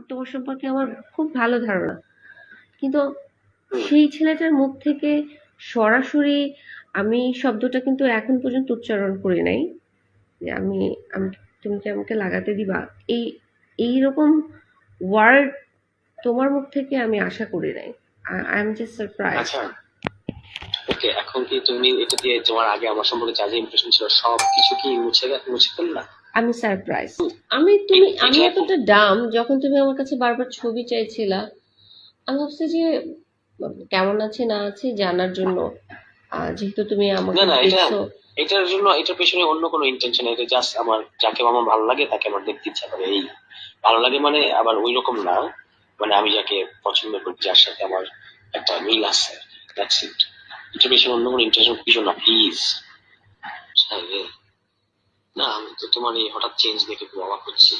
তোমার সম্পর্কে আমার খুব ভালো ধারণা, কিন্তু সেই ছেলেটার মুখ থেকে সরাসরি আমি শব্দটা কিন্তু এখন পর্যন্ত উচ্চারণ করি নাই যে আমি আমি তুমি কি আমাকে লাগাতে দিবা, এই এইরকম ওয়ার্ড তোমার মুখ থেকে আমি আশা করি নাই। I am just surprise. আচ্ছা ওকে, এখন কি তুমি এটা দিয়ে তোমার আগে আমার সম্পর্কে যা যা ইমপ্রেশন ছিল সব কিছু কি মুছে ফেললা? আমি সারপ্রাইজ। আমি এতটা ডাম, যখন তুমি আমার কাছে বারবার ছবি চাইছিলা, আমি ভাবছি যে কেমন আছে না আছে জানার জন্য, যেহেতু তুমি না আমাকে না, দেখছো। এটার জন্য এটার পেছনে অন্য কোনো ইন্টেনশন, এটা জাস্ট আমার যাকে আমার ভালো লাগে তাকে আমার দেখতে ইচ্ছা করে, এই ভালো লাগে মানে আবার ওই রকম না, মানে আমি যাকে পছন্দ করি যার সাথে আমার একটা মিল আছে, দ্যাটস ইট। এটার পেছনে অন্য কোনো ইন্টেনশন কিছু না, প্লিজ। না আমি তো তোমার এই হঠাৎ চেঞ্জ দেখে খুব অবাক হচ্ছি।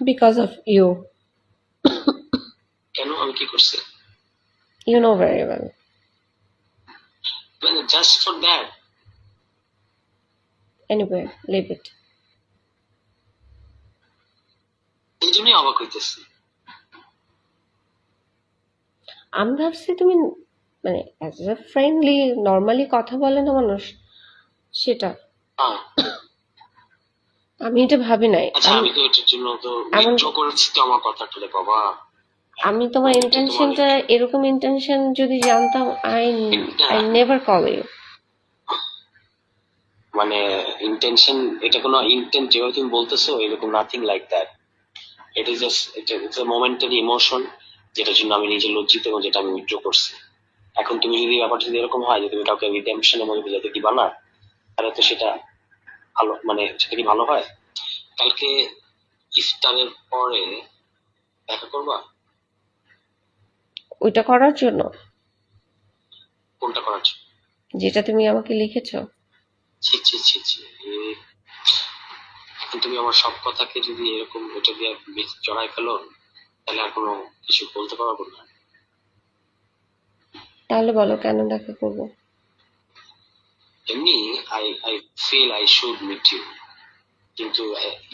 Because of you. কেন, আমি কি করছি? You know very well. মানে just for that? Anyway, leave it. এই জন্যই অবাক হইতেছি। আমি ভাবছি তুমি মানে অ্যাজ এ ফ্রেন্ডলি নর্মালি কথা বলে না মানুষ, সেটা আমি এটা ভাবি নাই। আচ্ছা আমি তো এটার জন্য তো এমন উইথড্র করেছি তো আমার কথাটা রে বাবা। আমি তোমার আমি তো তোমার ইন্টেনশনটা, এরকম ইন্টেনশন যদি জানতাম, আই না, আই নেভার কল ইউ। মানে ইন্টেনশন, এটা কোনো ইন্টেন্ট যেভাবে তুমি বলতেছো এরকম nothing like that. It is just it's a momentary emotion, যেটার জন্য আমি নিজে লজ্জিত এবং যেটা আমি উইথড্র করছি। এখন তুমি যদি ব্যাপারটা যদি এরকম হয় যে তুমি কাউকে রিডেম্পশনের মধ্যে বোঝাতে দিবা না, তাহলে তো সেটা ভালো, মানে সেটা কি ভালো হয়? কালকে ইফতারের পরে দেখা করবা? ওইটা করার জন্য কোনটা করার জন্য? যেটা তুমি আমাকে লিখেছো। ছি ছি ছি ছি, এখন তুমি আমার সব কথাকে যদি এরকম এটা দিয়ে জড়াই ফেলো, তাহলে আর কোনো কিছু বলতে পারবো না। তাহলে বলো কেন দেখা করবো। এমনি I I feel I should meet you, কিন্তু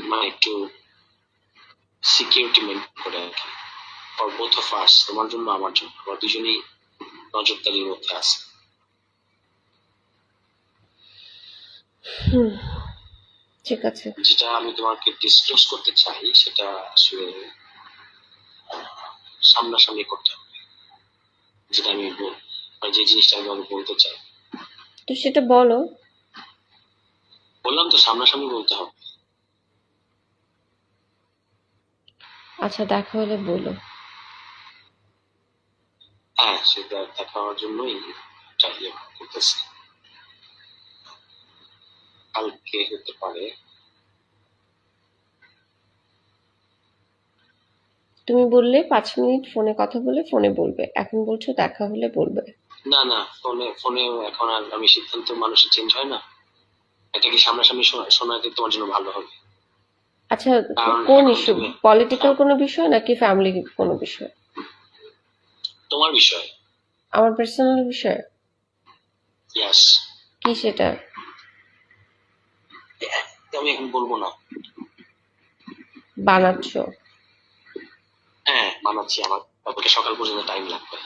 মানে একটু সিকিউরিটি মেনটেন করে আর কি, ফর বোথ অফ আস, তোমার জন্য আমার জন্য, আমরা দুজনেই নজরদারির মধ্যে আছে। ঠিক আছে। যেটা আমি তোমাকে ডিসক্লোজ করতে চাই সেটা আসলে সামনাসামনি করতে হবে, যেটা আমি মানে যে জিনিসটা আমি তোমাকে বলতে চাই। তো সেটা বলো। বললাম তো সামনাসামনি বলতে হবে। আচ্ছা, দেখা হলে বলো। হ্যাঁ, সেটা দেখা হওয়ার জন্যই ট্রাই করতেছি। কালকে হতে পারে। তুমি বললে 5 মিনিট ফোনে কথা বলে ফোনে বলবে, এখন বলছো দেখা হলে বলবে। না না, ফোনে ফোনে এখন আর আমি সিদ্ধান্ত মানুষের চেঞ্জ হয় না, এটা কি সামনাসামনি শোনাতে তোমার জন্য ভালো হবে। আচ্ছা, কারণ কোন এখন ইস্যু? তুমি পলিটিক্যাল কোনো বিষয় নাকি ফ্যামিলি কোনো বিষয়? তোমার বিষয়। আমার পার্সোনাল বিষয়? ইয়াস। কি সেটা? আমি এখন বলবো না। বানাচ্ছো? হ্যাঁ বানাচ্ছি, আমার তারপরে সকাল পর্যন্ত টাইম লাগবে।